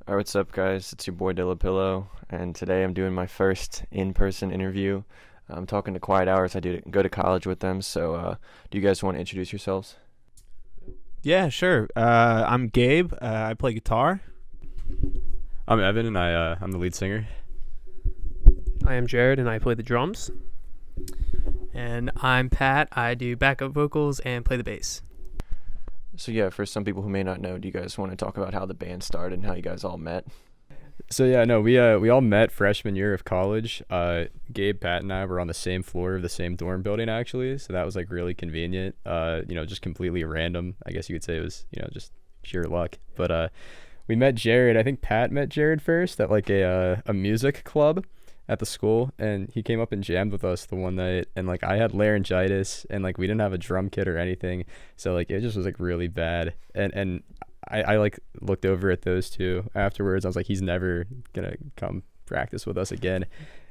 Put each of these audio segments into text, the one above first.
Alright, what's up, guys? It's your boy Pillow, and today I'm doing my first in-person interview. I'm talking to Quiet Hours. I do go to college with them, so do you guys want to introduce yourselves? Yeah, sure. I'm Gabe. I play guitar. I'm Evan, and I'm the lead singer. I am Jared, and I play the drums. And I'm Pat. I do backup vocals and play the bass. So yeah, for some people who may not know, do you guys want to talk about how the band started and how you guys all met? So yeah, no, we all met freshman year of college. Gabe, Pat, and I were on the same floor of the same dorm building actually, so that was like really convenient. Just completely random. I guess you could say it was just pure luck. But we met Jared. I think Pat met Jared first at like a music club at the school, and he came up and jammed with us the one night, and like I had laryngitis and like we didn't have a drum kit or anything, so like it just was like really bad, and I like looked over at those two afterwards. I was like, he's never gonna come practice with us again.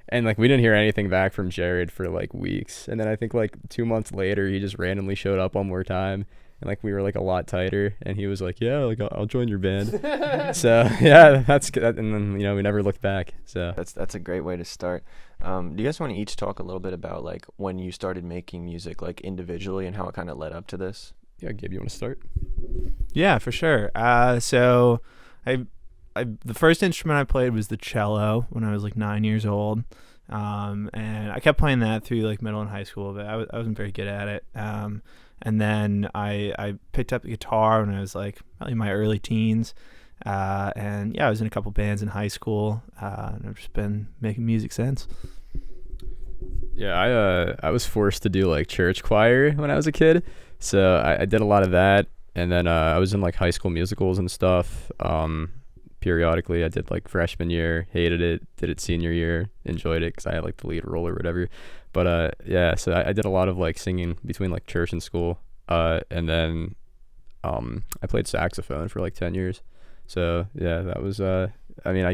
And like we didn't hear anything back from Jared for like weeks, and then I think like 2 months later he just randomly showed up one more time, and like we were like a lot tighter, and he was like, yeah, like I'll join your band. So yeah, that's good. And then we never looked back. So That's a great way to start. Do you guys want to each talk a little bit about like when you started making music like individually and how it kind of led up to this? yeah, Gabe, you want to start? Yeah, for sure. So the first instrument I played was the cello when I was like 9 years old. And I kept playing that through like middle and high school, but I wasn't very good at it. And then I picked up the guitar when I was like probably in my early teens. And yeah, I was in a couple bands in high school. And I've just been making music since. Yeah, I was forced to do like church choir when I was a kid, so I did a lot of that, and then I was in like high school musicals and stuff. Periodically, I did like freshman year, hated it, did it senior year, enjoyed it because I had like the lead role or whatever. But yeah, so I did a lot of like singing between like church and school, and then I played saxophone for like 10 years. So yeah, that was I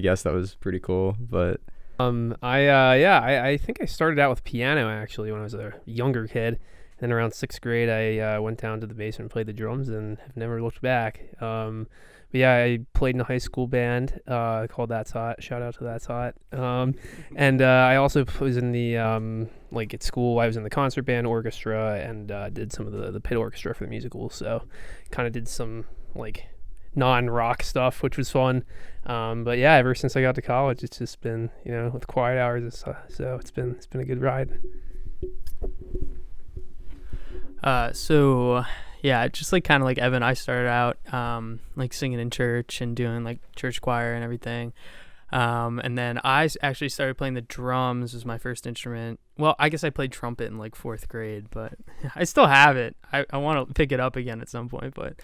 guess that was pretty cool, but. I think I started out with piano actually when I was a younger kid. Then around sixth grade, I went down to the basement and played the drums, and have never looked back. But yeah, I played in a high school band called That's Hot. Shout out to That's Hot. And I also was in the like at school. I was in the concert band orchestra and did some of the pit orchestra for the musical. So kind of did some like non-rock stuff, which was fun. But yeah, ever since I got to college, it's just been with Quiet Hours and stuff. So it's been a good ride. So yeah, just like kind of like Evan, I started out like singing in church and doing like church choir and everything. And then actually started playing the drums as my first instrument. Well, I guess I played trumpet in like fourth grade, but I still have it. I want to pick it up again at some point. But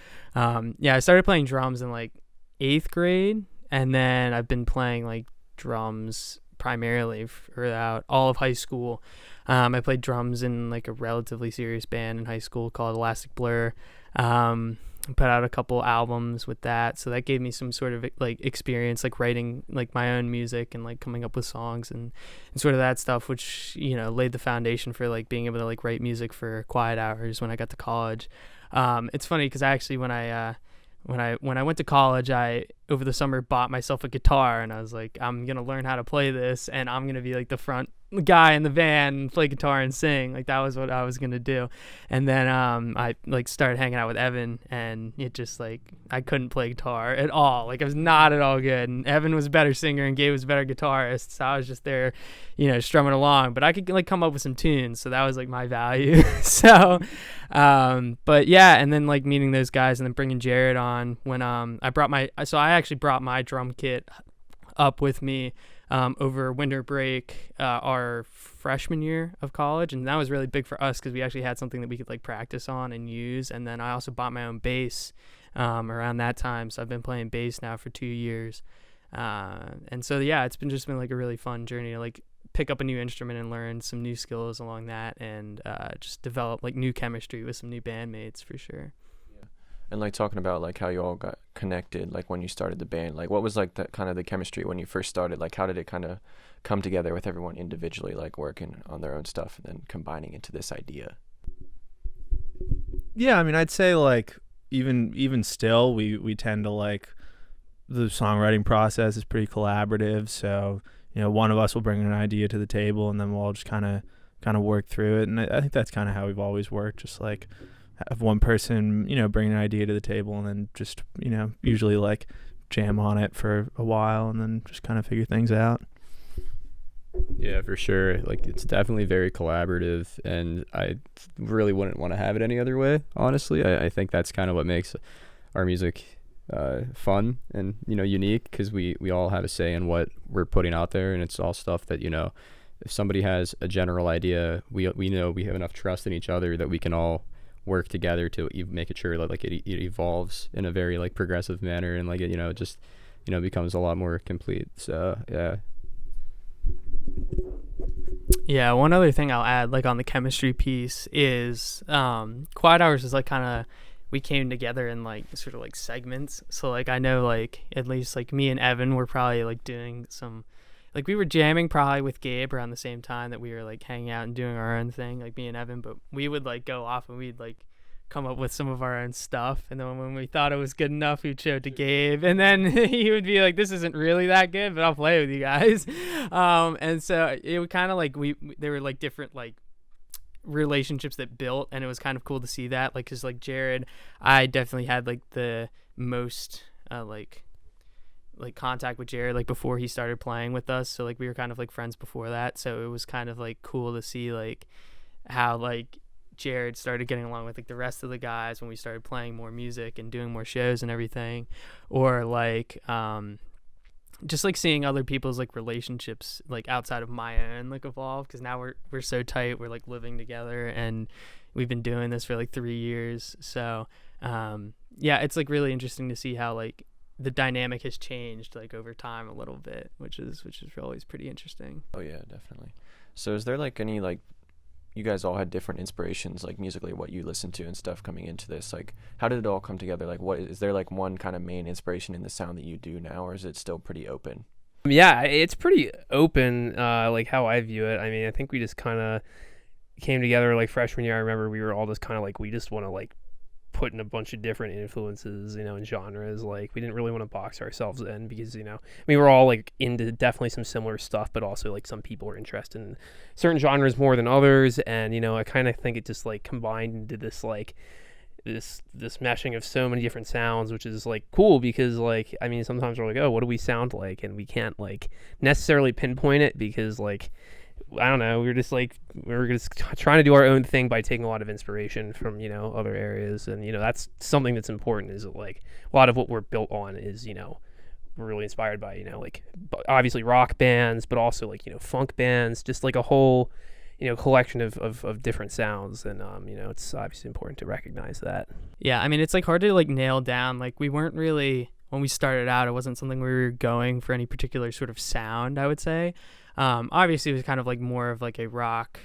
yeah, I started playing drums in like eighth grade, and then I've been playing like drums primarily throughout all of high school. I played drums in like a relatively serious band in high school called Elastic Blur. Put out a couple albums with that, so that gave me some sort of like experience like writing like my own music and like coming up with songs and sort of that stuff, which laid the foundation for like being able to like write music for Quiet Hours when I got to college. It's funny because actually when I went to college, I over the summer bought myself a guitar, and I was like, I'm gonna learn how to play this, and I'm gonna be like the front guy in the band and play guitar and sing. Like that was what I was gonna do. And then I like started hanging out with Evan, and it just like I couldn't play guitar at all. Like I was not at all good, and Evan was a better singer and Gabe was a better guitarist, so I was just there strumming along, but I could like come up with some tunes, so that was like my value. So but yeah, and then like meeting those guys and then bringing Jared on when I actually brought my drum kit up with me over winter break our freshman year of college, and that was really big for us because we actually had something that we could like practice on and use. And then I also bought my own bass around that time, so I've been playing bass now for 2 years, and so yeah, it's been like a really fun journey to like pick up a new instrument and learn some new skills along that, and just develop like new chemistry with some new bandmates for sure. And like talking about like how you all got connected, like when you started the band, like what was like the kind of the chemistry when you first started? Like how did it kind of come together with everyone individually, like working on their own stuff and then combining into this idea? Yeah, I mean, I'd say like even still, we tend to like the songwriting process is pretty collaborative. So, one of us will bring an idea to the table, and then we'll all just kind of work through it. And I think that's kind of how we've always worked. Just like have one person, bring an idea to the table, and then just, usually like jam on it for a while, and then just kind of figure things out. Yeah, for sure. Like, it's definitely very collaborative, and I really wouldn't want to have it any other way, honestly. I think that's kind of what makes our music fun and, unique, because we all have a say in what we're putting out there, and it's all stuff that, if somebody has a general idea, we know we have enough trust in each other that we can all work together to make it sure that like it evolves in a very like progressive manner, and like it, just, becomes a lot more complete. So, yeah. Yeah, one other thing I'll add, like on the chemistry piece, is Quiet Hours is like kind of, we came together in like sort of like segments. So like I know like at least like me and Evan were probably like doing some, like we were jamming probably with Gabe around the same time that we were like hanging out and doing our own thing, like me and Evan, but we would like go off and we'd like come up with some of our own stuff, and then when we thought it was good enough, we'd show it to Gabe, and then he would be like, this isn't really that good, but I'll play with you guys. And so it would kind of like there were like different like relationships that built, and it was kind of cool to see that, like, because like Jared, I definitely had like the most like contact with Jared like before he started playing with us, so like we were kind of like friends before that, so it was kind of like cool to see like how like Jared started getting along with like the rest of the guys when we started playing more music and doing more shows and everything, or like just like seeing other people's like relationships like outside of my own like evolve, because now we're so tight, we're like living together, and we've been doing this for like 3 years. So yeah, it's like really interesting to see how like the dynamic has changed like over time a little bit, which is always pretty interesting. Oh yeah, definitely. So is there like any like, you guys all had different inspirations like musically, what you listened to and stuff coming into this, like how did it all come together? Like what is there like one kind of main inspiration in the sound that you do now, or is it still pretty open? Yeah, it's pretty open, like how I view it. I mean, I think we just kind of came together like freshman year. I remember we were all just kind of like, we just want to like put in a bunch of different influences, and genres. Like we didn't really want to box ourselves in, because we were all like into definitely some similar stuff, but also like some people are interested in certain genres more than others, and I kind of think it just like combined into this like this meshing of so many different sounds, which is like cool, because like I mean sometimes we're like, oh, what do we sound like, and we can't like necessarily pinpoint it, because like I don't know, we were just trying to do our own thing by taking a lot of inspiration from other areas, and that's something that's important, is that like a lot of what we're built on is we're really inspired by like obviously rock bands, but also like funk bands, just like a whole collection of different sounds, and it's obviously important to recognize that. Yeah, I mean it's like hard to like nail down, like we weren't really, when we started out, it wasn't something we were going for any particular sort of sound, I would say. Obviously it was kind of like more of like a rock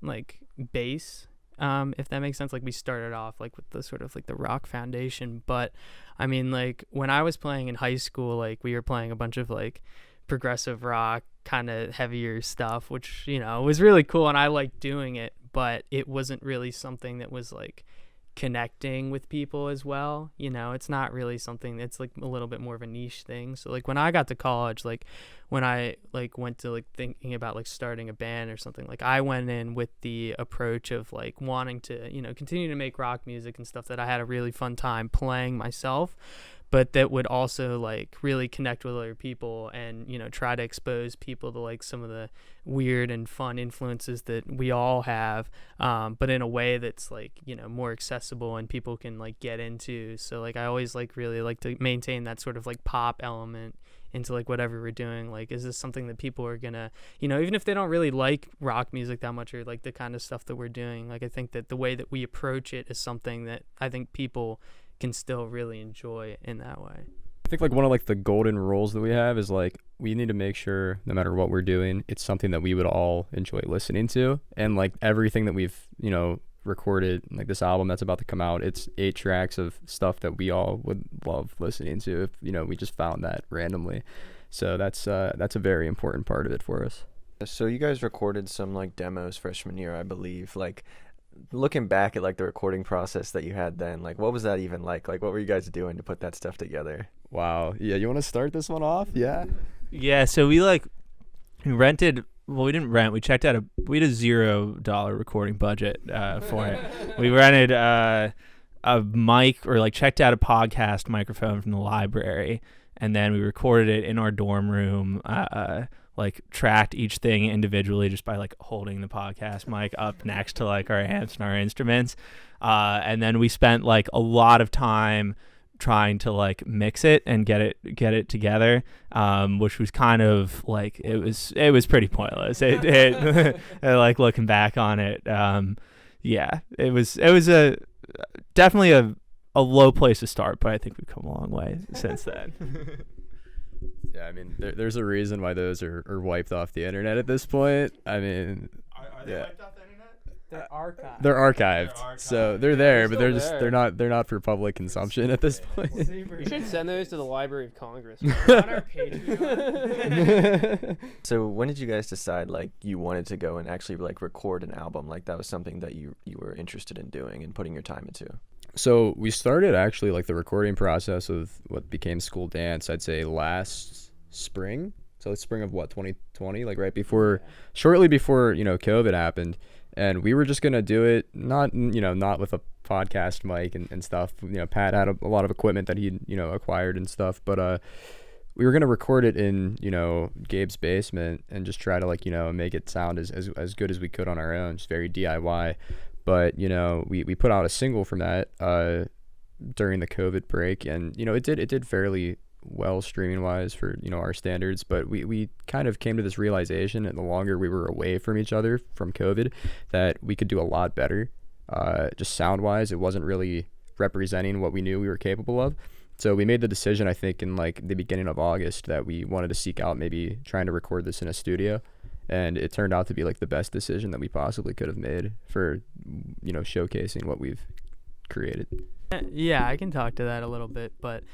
like base, if that makes sense. Like we started off like with the sort of like the rock foundation, but I mean like when I was playing in high school, like we were playing a bunch of like progressive rock kind of heavier stuff, which was really cool, and I liked doing it, but it wasn't really something that was like connecting with people as well. It's not really something that's like a little bit more of a niche thing. So like when I got to college, like when I like went to like thinking about like starting a band or something, like I went in with the approach of like wanting to continue to make rock music and stuff that I had a really fun time playing myself, but that would also like really connect with other people, and try to expose people to like some of the weird and fun influences that we all have, but in a way that's like more accessible and people can like get into. So like I always like really like to maintain that sort of like pop element into like whatever we're doing. Like, is this something that people are gonna even if they don't really like rock music that much, or like the kind of stuff that we're doing, like I think that the way that we approach it is something that I think people can still really enjoy in that way. I think like one of like the golden rules that we have is like we need to make sure no matter what we're doing, it's something that we would all enjoy listening to, and like everything that we've recorded, like this album that's about to come out, it's 8 tracks of stuff that we all would love listening to if we just found that randomly. So that's a very important part of it for us. So you guys recorded some like demos freshman year, I believe. Like looking back at like the recording process that you had then, like what was that even like? Like what were you guys doing to put that stuff together? Wow. Yeah, you want to start this one off? Yeah. Yeah, so we rented. Well, we didn't rent. We checked out we had a $0 recording budget for it. We rented a mic, or like checked out a podcast microphone from the library, and then we recorded it in our dorm room. Like tracked each thing individually just by like holding the podcast mic up next to like our amps and our instruments, and then we spent like a lot of time trying to like mix it and get it together, which was kind of like it was pretty pointless. It like looking back on it, yeah, it was a definitely a low place to start, but I think we've come a long way since then. Yeah, I mean, there's a reason why those are wiped off the internet at this point. I mean, Are they wiped off the internet? They're archived. they're archived, so they're there, but They're they're still they're not for public consumption at this point. You should send those to the Library of Congress. On our Patreon. So when did you guys decide like you wanted to go and actually like record an album? Like that was something that you were interested in doing and putting your time into? So we started actually like the recording process of what became School Dance, I'd say last spring. So the spring of 2020, like right before, shortly before, COVID happened. And we were just going to do it, not with a podcast mic and stuff. Pat had a lot of equipment that he, acquired and stuff. But we were going to record it in, Gabe's basement and just try to like, make it sound as good as we could on our own, just very DIY. But, we put out a single from that during the COVID break. And, it did fairly well streaming wise for our standards, but we kind of came to this realization, and the longer we were away from each other from COVID, that we could do a lot better, just sound wise. It wasn't really representing what we knew we were capable of. So we made the decision, I think in like the beginning of August, that we wanted to seek out maybe trying to record this in a studio, and it turned out to be like the best decision that we possibly could have made for showcasing what we've created. Yeah, I can talk to that a little bit, but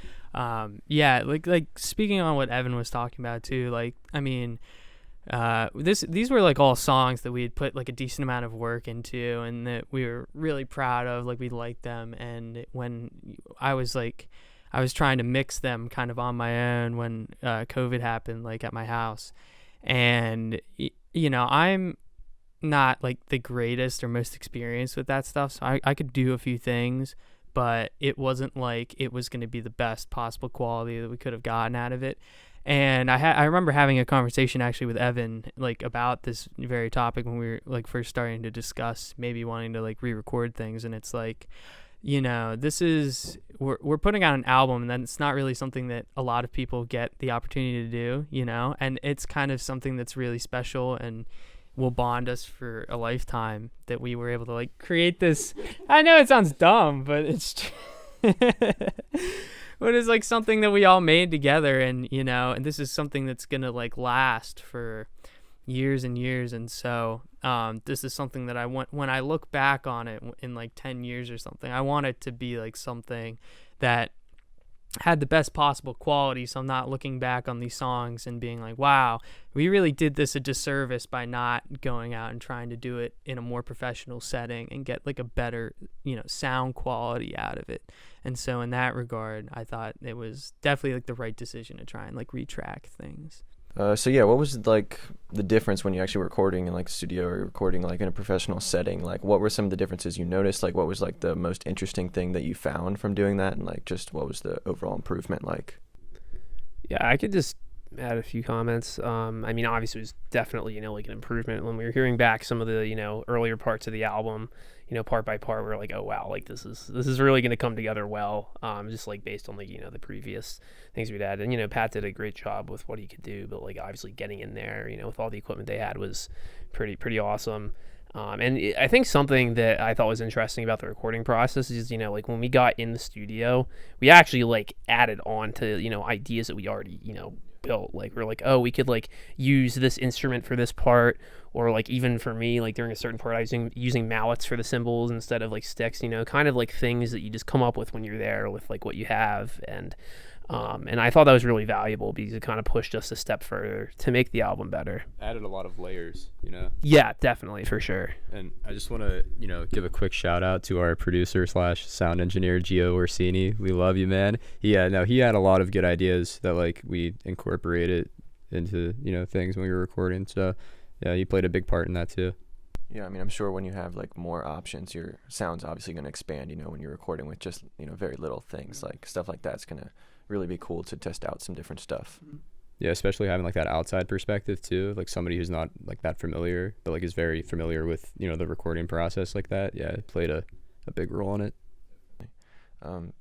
yeah, like speaking on what Evan was talking about too, like I mean, these were like all songs that we had put like a decent amount of work into, and that we were really proud of, like we liked them. And when I was trying to mix them kind of on my own when COVID happened, like at my house, and I'm not like the greatest or most experienced with that stuff, so I could do a few things, but it wasn't like it was going to be the best possible quality that we could have gotten out of it. And I remember having a conversation actually with Evan like about this very topic when we were like first starting to discuss maybe wanting to like re-record things. And it's like, this is we're putting out an album, and then it's not really something that a lot of people get the opportunity to do, and it's kind of something that's really special and will bond us for a lifetime, that we were able to like create this. I know it sounds dumb, but it's but it's like something that we all made together, and and this is something that's gonna like last for years and years. And so this is something that I want, when I look back on it in like 10 years or something, I want it to be like something that had the best possible quality, so I'm not looking back on these songs and being like, wow, we really did this a disservice by not going out and trying to do it in a more professional setting and get like a better sound quality out of it. And so in that regard, I thought it was definitely like the right decision to try and like retrack things. So yeah, what was like the difference when you actually were recording in like a studio or recording like in a professional setting? Like what were some of the differences you noticed? Like what was like the most interesting thing that you found from doing that, and like just what was the overall improvement like? Yeah, I could just add a few comments. I mean, obviously it was definitely, like an improvement when we were hearing back some of the, earlier parts of the album, part by part. We were like, oh wow, like this is really going to come together well. Just like based on like, the previous things we'd had. And, Pat did a great job with what he could do, but like obviously getting in there, with all the equipment they had was pretty awesome. And I think something that I thought was interesting about the recording process is, like when we got in the studio, we actually like added on to, ideas that we already, built. Like we're like, oh, we could like use this instrument for this part, or like even for me, like during a certain part I was using mallets for the cymbals instead of like sticks, kind of like things that you just come up with when you're there with like what you have. And And I thought that was really valuable because it kind of pushed us a step further to make the album better. Added a lot of layers, you know. Yeah, definitely, for sure. And I just want to, give a quick shout out to our producer / sound engineer, Gio Orsini. We love you, man. He had a lot of good ideas that like we incorporated into, things when we were recording. So yeah, he played a big part in that too. Yeah, I mean, I'm sure when you have like more options, your sound's obviously going to expand, when you're recording with just, very little things, like stuff like that's going to really be cool to test out some different stuff. Yeah, especially having like that outside perspective too, like somebody who's not like that familiar, but like is very familiar with, the recording process like that. Yeah, it played a big role in it.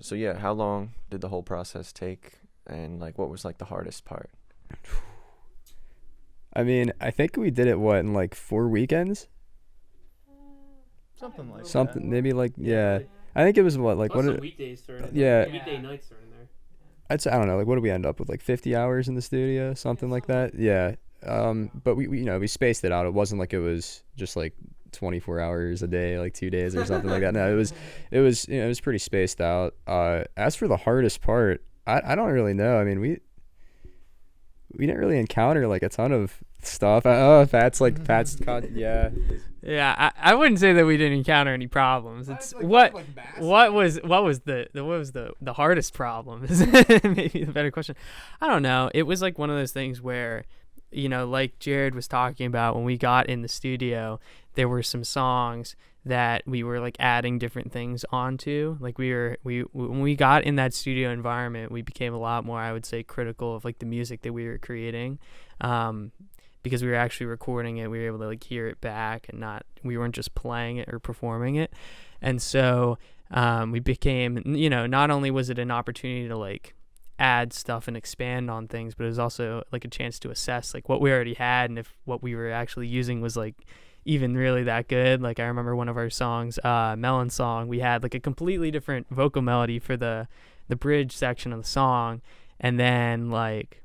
So yeah, how long did the whole process take, and like what was like the hardest part? I mean, I think we did it in like 4 weekends? Something like Something that. maybe like yeah. I think it was weekdays thrown in Yeah. there. Weekday nights thrown in there. I don't know, like what did we end up with, like 50 hours in the studio, something like that. Yeah. But we spaced it out. It wasn't like it was just like 24 hours a day, like 2 days or something like that. No, it was pretty spaced out. As for the hardest part, I don't really know. I mean, we didn't really encounter like a ton of stuff. Yeah, I wouldn't say that we didn't encounter any problems. It's what was the hardest problem is maybe the better question. I don't know. It was like one of those things where, like Jared was talking about, when we got in the studio, there were some songs that we were like adding different things onto. Like when we got in that studio environment, we became a lot more, I would say, critical of like the music that we were creating. Because we were actually recording it, we were able to like hear it back, and we weren't just playing it or performing it. And so we became, not only was it an opportunity to like add stuff and expand on things, but it was also like a chance to assess like what we already had and if what we were actually using was like even really that good. Like I remember one of our songs, Melon Song, we had like a completely different vocal melody for the bridge section of the song, and then like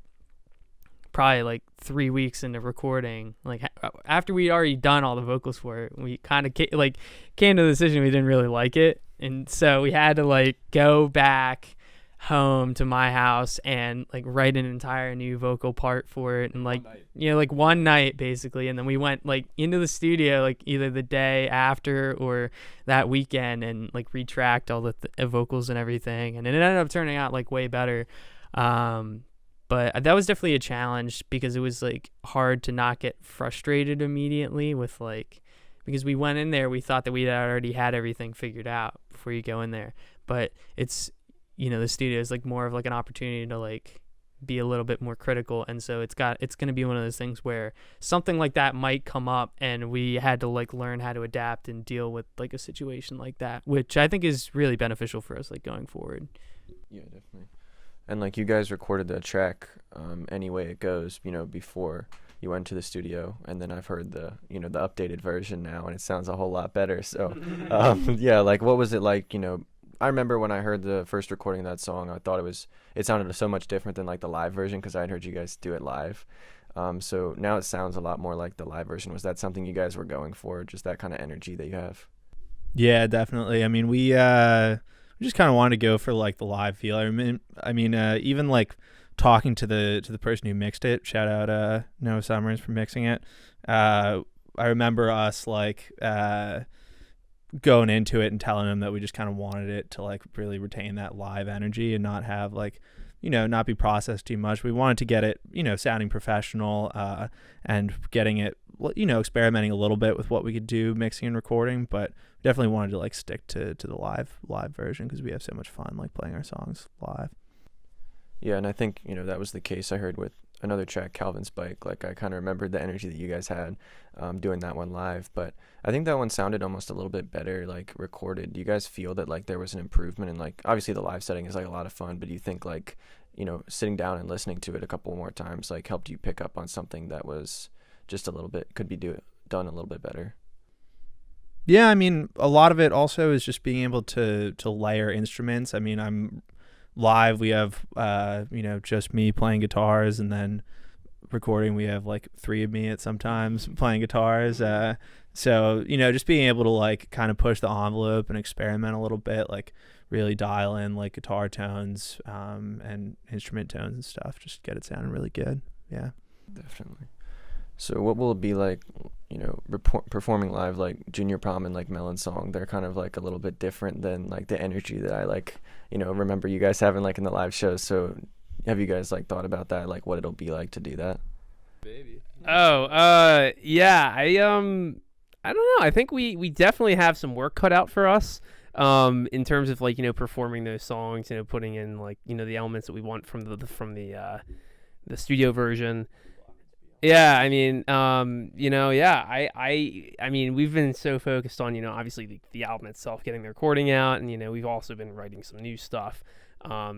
probably like 3 weeks into recording, like after we'd already done all the vocals for it, we kind of came to the decision we didn't really like it, and so we had to like go back home to my house and like write an entire new vocal part for it, and like like one night basically, and then we went like into the studio like either the day after or that weekend and like retracked all the vocals and everything, and it ended up turning out like way better. But that was definitely a challenge because it was like hard to not get frustrated immediately with like, because we went in there, we thought that we already had everything figured out before you go in there. But it's, the studio is like more of like an opportunity to like be a little bit more critical. And so it's going to be one of those things where something like that might come up, and we had to like learn how to adapt and deal with like a situation like that, which I think is really beneficial for us like going forward. Yeah, definitely. And like you guys recorded the track Any Way It Goes, before you went to the studio, and then I've heard the the updated version now, and it sounds a whole lot better. So yeah, like what was it like? I remember when I heard the first recording of that song, I thought it sounded so much different than like the live version, because I had heard you guys do it live. So now it sounds a lot more like the live version. Was that something you guys were going for, just that kind of energy that you have? Yeah, definitely. I mean, we just kind of wanted to go for like the live feel. I mean, even like talking to the person who mixed it. Shout out Noah Summers for mixing it. I remember us like going into it and telling him that we just kind of wanted it to like really retain that live energy and not have like, not be processed too much. We wanted to get it, sounding professional, and getting it, experimenting a little bit with what we could do mixing and recording, but definitely wanted to like stick to the live version because we have so much fun like playing our songs live. Yeah, and I think that was the case. I heard with another track, Calvin's Bike, like I kind of remembered the energy that you guys had doing that one live, but I think that one sounded almost a little bit better like recorded. Do you guys feel that like there was an improvement in, like, obviously the live setting is like a lot of fun, but do you think like sitting down and listening to it a couple more times like helped you pick up on something that was just a little bit could be done a little bit better? Yeah, I mean, a lot of it also is just being able to layer instruments. I mean, I'm live, we have just me playing guitars, and then recording, we have like 3 of me at sometimes playing guitars. So, you know, just being able to like kind of push the envelope and experiment a little bit, like really dial in like guitar tones and instrument tones and stuff, just get it sounding really good. Yeah. Definitely. So what will it be like, you know, performing live, like Junior Prom and like Melon Song? They're kind of like a little bit different than like the energy that I like, you know, remember you guys having like in the live shows. So have you guys like thought about that, like what it'll be like to do that? Baby. Yeah, I don't know. I think we definitely have some work cut out for us in terms of like, you know, performing those songs, you know, putting in like, you know, the elements that we want from the studio version. Yeah, I mean, you know, yeah, I mean, we've been so focused on, you know, obviously the album itself, getting the recording out, and, you know, we've also been writing some new stuff.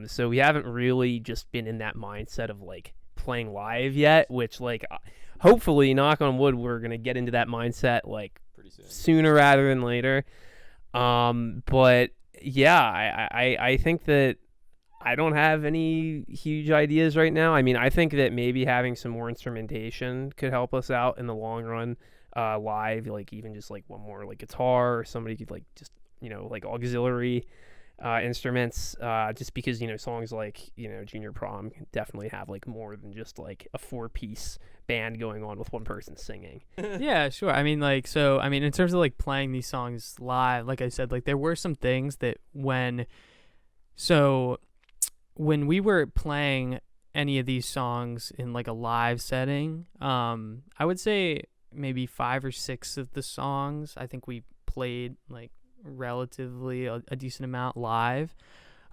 So we haven't really just been in that mindset of like playing live yet, which like hopefully, knock on wood, we're going to get into that mindset like Pretty soon. sooner rather than later. But yeah, I think that I don't have any huge ideas right now. I mean, I think that maybe having some more instrumentation could help us out in the long run, live, like even just like one more like guitar, or somebody could like just, you know, like auxiliary instruments, just because, you know, songs like, you know, Junior Prom can definitely have like more than just like a 4-piece band going on with one person singing. Yeah, sure. I mean, like, so, I mean, in terms of like playing these songs live, like I said, like there were some things that when we were playing any of these songs in like a live setting, I would say maybe 5 or 6 of the songs I think we played like relatively a decent amount live.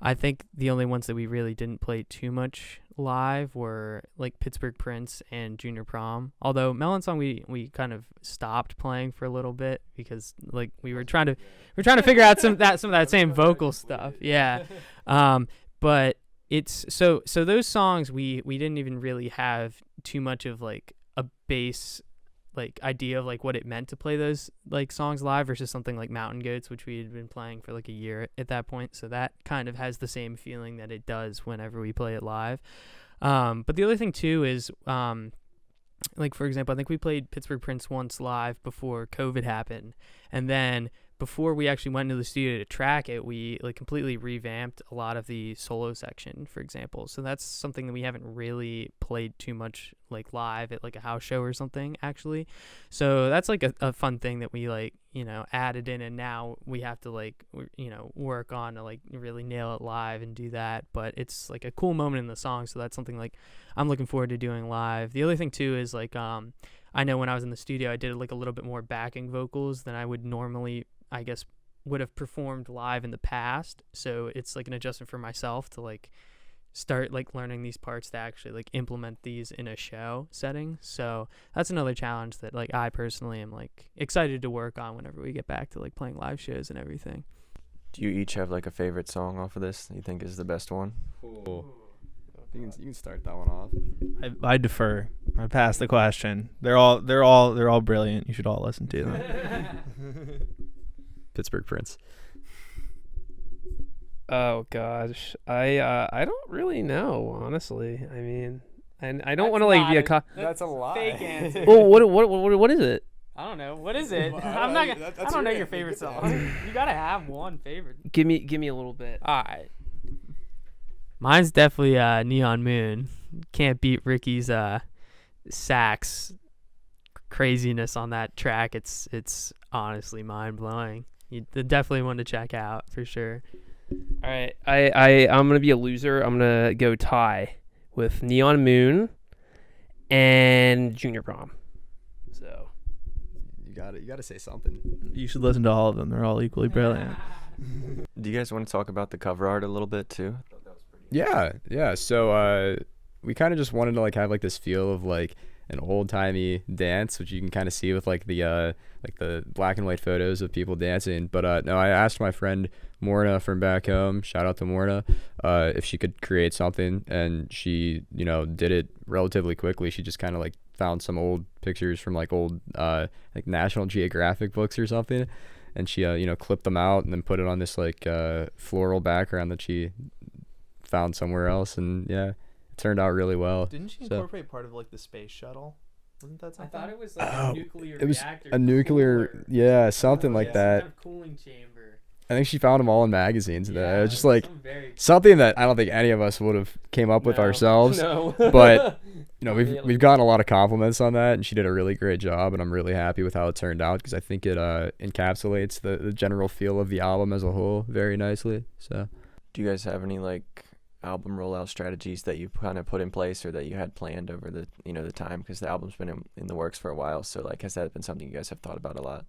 I think the only ones that we really didn't play too much live were like Pittsburgh Prince and Junior Prom. Although Melon Song we kind of stopped playing for a little bit because like we were trying to figure out some of that same vocal stuff. Yeah. But it's so those songs we didn't even really have too much of like a bass like idea of like what it meant to play those like songs live versus something like Mountain Goats, which we had been playing for like a year at that point. So that kind of has the same feeling that it does whenever we play it live. But the other thing too is like, for example, I think we played Pittsburgh Prince once live before COVID happened, and then before we actually went into the studio to track it, we like completely revamped a lot of the solo section, for example. So that's something that we haven't really played too much like live at like a house show or something, actually. So that's like a fun thing that we like, you know, added in, and now we have to like, you know, work on to like really nail it live and do that. But it's like a cool moment in the song, so that's something like I'm looking forward to doing live. The other thing too is like I know when I was in the studio, I did like a little bit more backing vocals than I would normally, I guess, would have performed live in the past. So it's like an adjustment for myself to like start like learning these parts to actually like implement these in a show setting. So that's another challenge that like I personally am like excited to work on whenever we get back to like playing live shows and everything. Do you each have like a favorite song off of this that you think is the best one? Cool. You can start that one off. I defer. I pass the question. They're all brilliant. You should all listen to them. Pittsburgh Prince. Oh gosh, I don't really know, honestly. I mean, and I don't want to like be a That's a lie. Fake answer. well, what is it? I don't know. What is it? I don't know your favorite song. You gotta have one favorite. Give me a little bit. All right. Mine's definitely Neon Moon. Can't beat Ricky's sax craziness on that track. It's honestly mind blowing. You definitely one to check out for sure. All right, I'm gonna be a loser. I'm gonna go tie with Neon Moon and Junior Prom. So You gotta say something. You should listen to all of them. They're all equally brilliant. Do you guys want to talk about the cover art a little bit too? Yeah. So we kind of just wanted to like have like this feel of like an old timey dance, which you can kind of see with like the black and white photos of people dancing. But no, I asked my friend Morna from back home, shout out to Morna, if she could create something, and she, you know, did it relatively quickly. She just kind of like found some old pictures from like old like National Geographic books or something, and she you know, clipped them out and then put it on this like floral background that she found somewhere else, and yeah, it turned out really well. Didn't she So- incorporate part of like the space shuttle? Wasn't that I something? thought it was like Oh, a nuclear it was reactor. a nuclear, cooler. yeah, something like yeah. that. Some kind of cooling chamber. I think she found them all in magazines. And it was just like some very something that I don't think any of us would have came up with No. ourselves. No. But you know, Really? we've gotten a lot of compliments on that, and she did a really great job, and I'm really happy with how it turned out because I think it encapsulates the general feel of the album as a whole very nicely. So Do you guys have any like album rollout strategies that you kind of put in place or that you had planned over the the time, because the album's been in the works for a while, so like has that been something you guys have thought about a lot?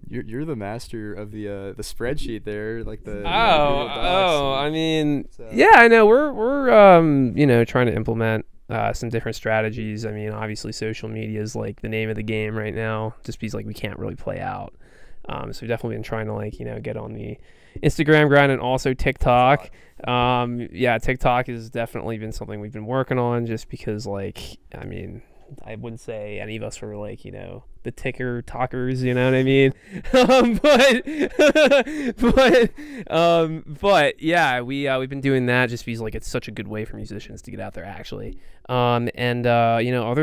you're the master of the spreadsheet there, like the I mean, So- yeah, I know we're trying to implement some different strategies. I mean, obviously social media is like the name of the game right now, just because like we can't really play out. So we've definitely been trying to like, get on the Instagram grind and also TikTok. TikTok has definitely been something we've been working on, just because like, I mean, I wouldn't say any of us were like, the ticker talkers, you know what I mean? But yeah, we've been doing that just because like it's such a good way for musicians to get out there actually. Other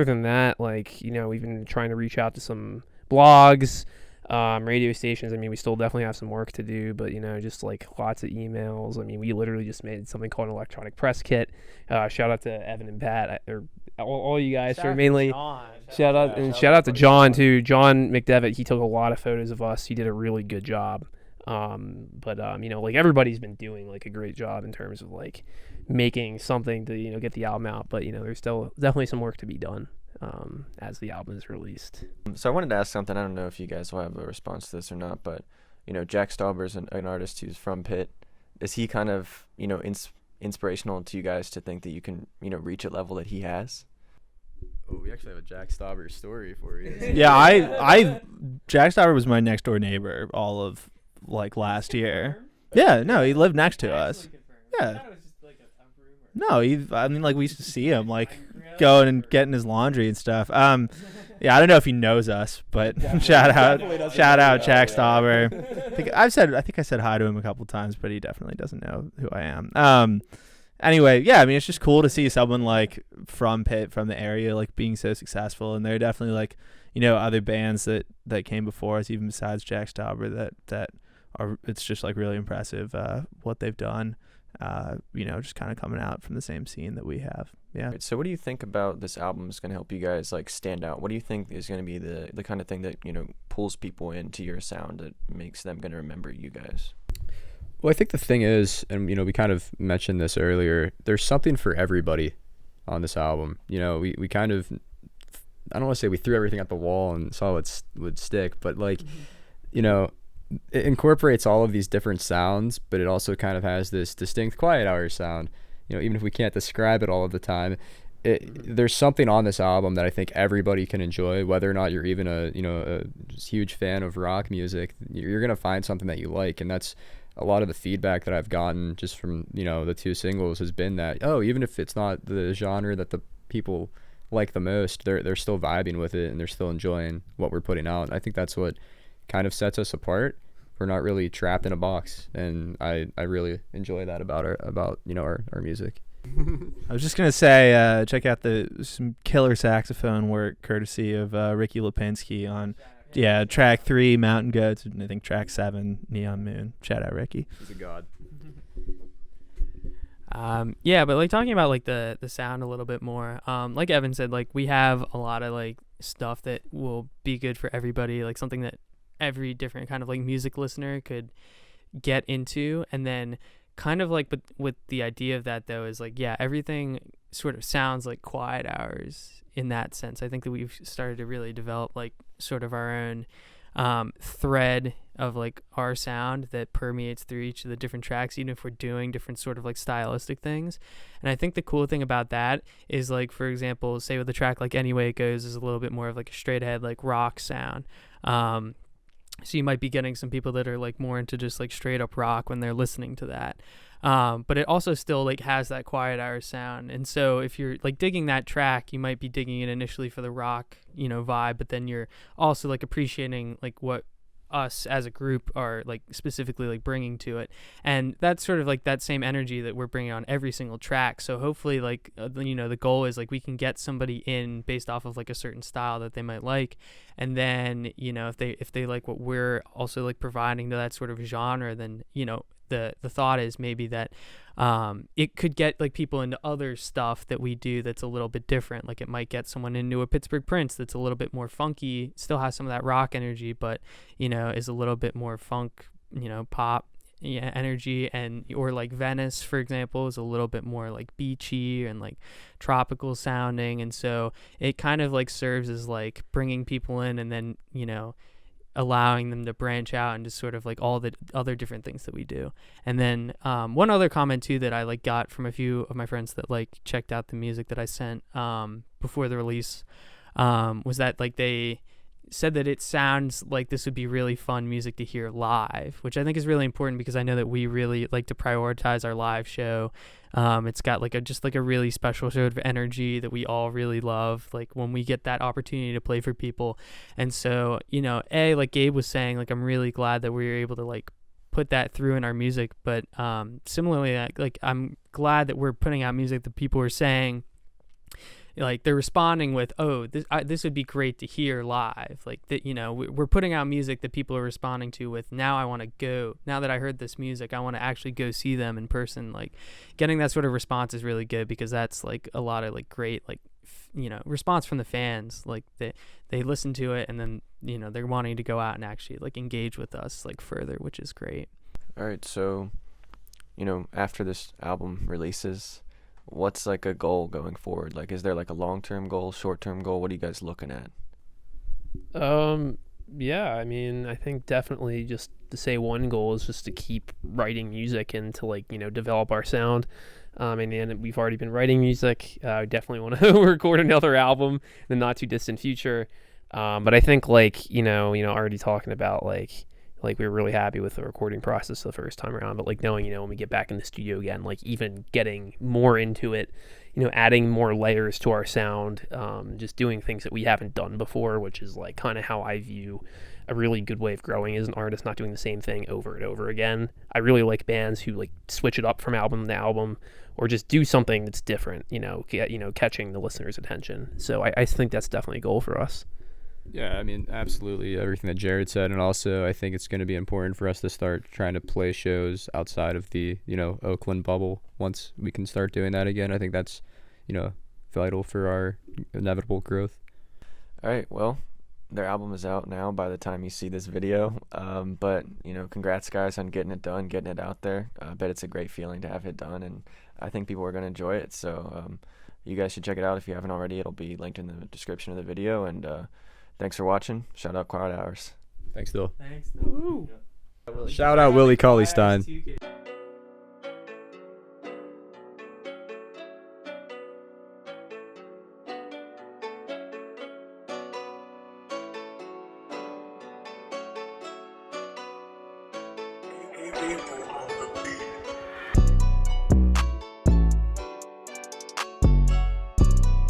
than that, like, we've been trying to reach out to some blogs, radio stations. I mean, we still definitely have some work to do, but just like lots of emails. I mean, we literally just made something called an electronic press kit. Shout out to Evan and Pat, or all you guys for mainly. Shout out to John too. John McDevitt. He took a lot of photos of us. He did a really good job. Like everybody's been doing like a great job in terms of like making something to get the album out. But there's still definitely some work to be done as the album is released. So I wanted to ask something. I don't know if you guys will have a response to this or not, but Jack Stauber's an artist who's from Pitt. Is he kind of inspirational to you guys to think that you can reach a level that he has? Oh, we actually have a Jack Stauber story for you. Yeah, I Jack Stauber was my next door neighbor all of like last year. Yeah, no, he lived next to us. Yeah. No, I mean, like we used to see him like going and getting his laundry and stuff. Yeah, I don't know if he knows us, but shout out Jack Stauber. I think I said hi to him a couple times, but he definitely doesn't know who I am. Anyway, yeah, I mean, it's just cool to see someone like from Pitt, from the area, like being so successful. And there are definitely like, other bands that came before us, even besides Jack Stauber, that are, it's just like really impressive what they've done, just kind of coming out from the same scene that we have. Yeah. Right, so what do you think about this album is going to help you guys like stand out? What do you think is going to be the kind of thing that, pulls people into your sound, that makes them going to remember you guys? Well, I think the thing is, and we kind of mentioned this earlier, there's something for everybody on this album. We kind of, I don't want to say we threw everything at the wall and saw what would stick, but like, it incorporates all of these different sounds, but it also kind of has this distinct quiet hour sound. Even if we can't describe it all of the time, there's something on this album that I think everybody can enjoy, whether or not you're even a huge fan of rock music. You're gonna find something that you like, and that's a lot of the feedback that I've gotten just from the two singles has been that, even if it's not the genre that the people like the most, they're still vibing with it and they're still enjoying what we're putting out. I think that's what kind of sets us apart. We're not really trapped in a box, and I really enjoy that about our music. I was just gonna say, check out some killer saxophone work courtesy of Ricky Lipinski on track 3 Mountain Goats, and I think track 7 Neon Moon. Shout out Ricky. He's a god. But like talking about like the sound a little bit more, like Evan said, like we have a lot of like stuff that will be good for everybody, like something that every different kind of like music listener could get into. And then kind of like with the idea of that though is like, yeah, everything sort of sounds like quiet hours in that sense. I think that we've started to really develop like sort of our own thread of like our sound that permeates through each of the different tracks, even if we're doing different sort of like stylistic things. And I think the cool thing about that is like, for example, say with a track like Anyway It Goes is a little bit more of like a straight ahead like rock sound. So you might be getting some people that are like more into just like straight up rock when they're listening to that. But it also still like has that quiet hour sound. And so if you're like digging that track, you might be digging it initially for the rock, vibe, but then you're also like appreciating like what us as a group are like specifically like bringing to it. And that's sort of like that same energy that we're bringing on every single track. So hopefully like the goal is like we can get somebody in based off of like a certain style that they might like, and then if they like what we're also like providing to that sort of genre, then the thought is maybe that it could get like people into other stuff that we do that's a little bit different. Like it might get someone into a Pittsburgh Prince that's a little bit more funky, still has some of that rock energy, but is a little bit more funk, pop energy. And or like Venice, for example, is a little bit more like beachy and like tropical sounding, and so it kind of like serves as like bringing people in and then allowing them to branch out and just sort of like all the other different things that we do. And then one other comment too that I like got from a few of my friends that like checked out the music that I sent before the release was that like they said that it sounds like this would be really fun music to hear live, which I think is really important because I know that we really like to prioritize our live show. It's got like a really special sort of energy that we all really love, like when we get that opportunity to play for people. And so, like Gabe was saying, like I'm really glad that we were able to like put that through in our music. But similarly, like I'm glad that we're putting out music that people are saying, like they're responding with, oh, this would be great to hear live. Like that, we're putting out music that people are responding to with, now I want to go, now that I heard this music, I want to actually go see them in person. Like getting that sort of response is really good because that's like a lot of like great, like, response from the fans. Like they listen to it and then, they're wanting to go out and actually like engage with us like further, which is great. All right. So, after this album releases, what's like a goal going forward? Like, is there like a long-term goal, short-term goal? What are you guys looking at? Yeah, I mean, I think definitely just to say one goal is just to keep writing music and to like, develop our sound. And we've already been writing music. I definitely want to record another album in the not too distant future. But I think like, already talking about like we were really happy with the recording process the first time around, but like knowing, when we get back in the studio again, like even getting more into it, adding more layers to our sound, just doing things that we haven't done before, which is like kind of how I view a really good way of growing as an artist, not doing the same thing over and over again. I really like bands who like switch it up from album to album or just do something that's different, catching the listener's attention. So I think that's definitely a goal for us. Yeah, I mean, absolutely everything that Jared said. And also, I think it's going to be important for us to start trying to play shows outside of the, Oakland bubble once we can start doing that again. I think that's, vital for our inevitable growth. All right. Well, their album is out now by the time you see this video. But, congrats, guys, on getting it done, getting it out there. I bet it's a great feeling to have it done. And I think people are going to enjoy it. So you guys should check it out if you haven't already. It'll be linked in the description of the video. And thanks for watching. Shout out Quiet Hours. Thanks, Dill. Thanks. Shout out Willie Cauley-Stein.